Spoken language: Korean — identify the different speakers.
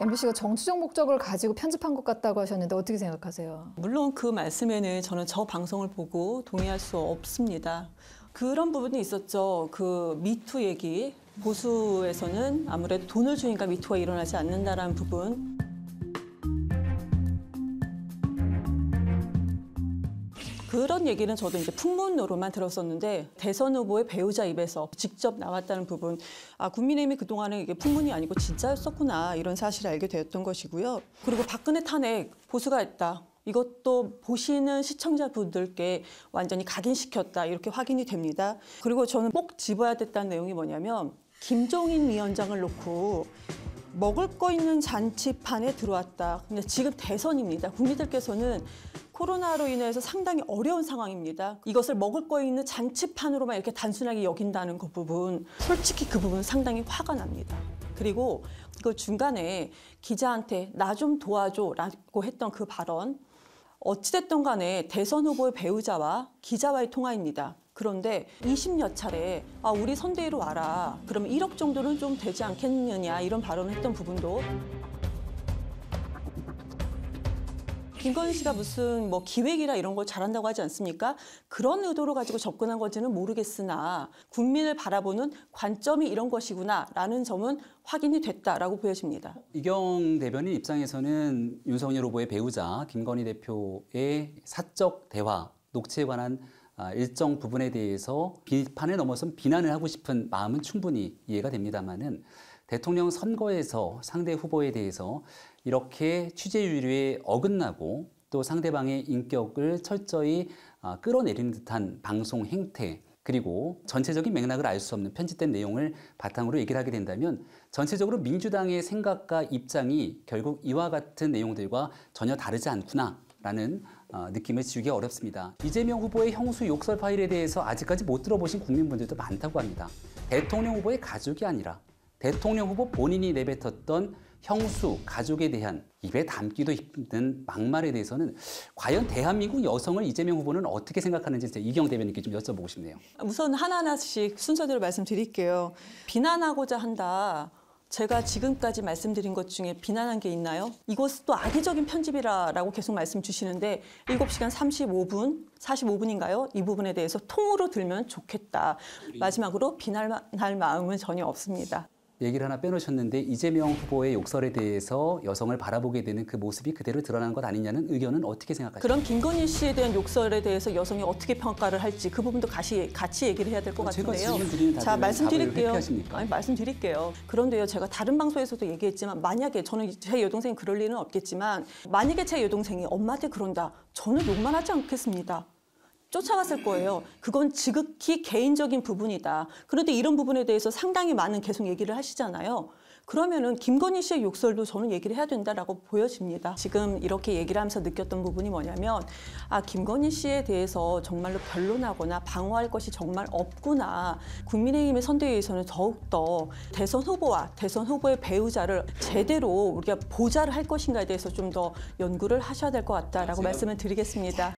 Speaker 1: MBC가 정치적 목적을 가지고 편집한 것 같다고 하셨는데 어떻게 생각하세요?
Speaker 2: 물론 그 말씀에는 저는 저 방송을 보고 동의할 수 없습니다. 그런 부분이 있었죠. 그 미투 얘기. 보수에서는 아무래도 돈을 주니까 미투가 일어나지 않는다라는 부분. 그런 얘기는 저도 이제 풍문으로만 들었었는데 대선 후보의 배우자 입에서 직접 나왔다는 부분, 국민의힘이 그동안은 이게 풍문이 아니고 진짜였었구나 이런 사실을 알게 되었던 것이고요. 그리고 박근혜 탄핵 보수가 했다. 이것도 보시는 시청자분들께 완전히 각인시켰다 이렇게 확인이 됩니다. 그리고 저는 꼭 집어야 됐다는 내용이 뭐냐면 김종인 위원장을 놓고 먹을 거 있는 잔치판에 들어왔다. 근데 지금 대선입니다. 국민들께서는 코로나로 인해서 상당히 어려운 상황입니다. 이것을 먹을 거 있는 잔치판으로만 이렇게 단순하게 여긴다는 그 부분, 솔직히 그 부분 상당히 화가 납니다. 그리고 그 중간에 기자한테 나 좀 도와줘라고 했던 그 발언, 어찌됐든 간에 대선 후보의 배우자와 기자와의 통화입니다. 그런데 20여 차례 우리 선대위로 와라. 그러면 1억 정도는 좀 되지 않겠느냐 이런 발언을 했던 부분도 김건희 씨가 무슨 기획이라 이런 걸 잘한다고 하지 않습니까? 그런 의도로 가지고 접근한 건지는 모르겠으나 국민을 바라보는 관점이 이런 것이구나라는 점은 확인이 됐다라고 보여집니다.
Speaker 3: 이경 대변인 입장에서는 윤석열 후보의 배우자 김건희 대표의 사적 대화, 녹취에 관한 일정 부분에 대해서 비판을 넘어선 비난을 하고 싶은 마음은 충분히 이해가 됩니다만은 대통령 선거에서 상대 후보에 대해서 이렇게 취재윤리에 어긋나고 또 상대방의 인격을 철저히 끌어내리는 듯한 방송 행태, 그리고 전체적인 맥락을 알 수 없는 편집된 내용을 바탕으로 얘기를 하게 된다면 전체적으로 민주당의 생각과 입장이 결국 이와 같은 내용들과 전혀 다르지 않구나라는 느낌을 지우기 어렵습니다. 이재명 후보의 형수 욕설 파일에 대해서 아직까지 못 들어보신 국민분들도 많다고 합니다. 대통령 후보의 가족이 아니라 대통령 후보 본인이 내뱉었던 형수, 가족에 대한 입에 담기도 힘든 막말에 대해서는 과연 대한민국 여성을 이재명 후보는 어떻게 생각하는지 이경 대변인께 좀 여쭤보고 싶네요.
Speaker 2: 우선 하나하나씩 순서대로 말씀드릴게요. 비난하고자 한다. 제가 지금까지 말씀드린 것 중에 비난한 게 있나요? 이것도 악의적인 편집이라고 계속 말씀 주시는데 7시간 35분, 45분인가요? 이 부분에 대해서 통으로 들면 좋겠다. 마지막으로 비난할 마음은 전혀 없습니다.
Speaker 3: 얘기를 하나 빼놓으셨는데 이재명 후보의 욕설에 대해서 여성을 바라보게 되는 그 모습이 그대로 드러난 것 아니냐는 의견은 어떻게 생각하십니까?
Speaker 2: 그럼 김건희 씨에 대한 욕설에 대해서 여성이 어떻게 평가를 할지 그 부분도 같이 얘기를 해야 될 것 같은데요.
Speaker 3: 제가 질문 드리는
Speaker 2: 자, 말씀드릴게요.
Speaker 3: 회피하십니까?
Speaker 2: 말씀드릴게요. 그런데요, 제가 다른 방송에서도 얘기했지만 만약에 저는 제 여동생이 그럴 일은 없겠지만 만약에 제 여동생이 엄마한테 그런다. 저는 욕만 하지 않겠습니다. 쫓아갔을 거예요. 그건 지극히 개인적인 부분이다. 그런데 이런 부분에 대해서 상당히 많은 계속 얘기를 하시잖아요. 그러면은 김건희 씨의 욕설도 저는 얘기를 해야 된다라고 보여집니다. 지금 이렇게 얘기를 하면서 느꼈던 부분이 뭐냐면 김건희 씨에 대해서 정말로 변론하거나 방어할 것이 정말 없구나. 국민의힘의 선대위에서는 더욱더 대선 후보와 대선 후보의 배우자를 제대로 우리가 보좌를 할 것인가에 대해서 좀 더 연구를 하셔야 될 것 같다라고 말씀을 드리겠습니다.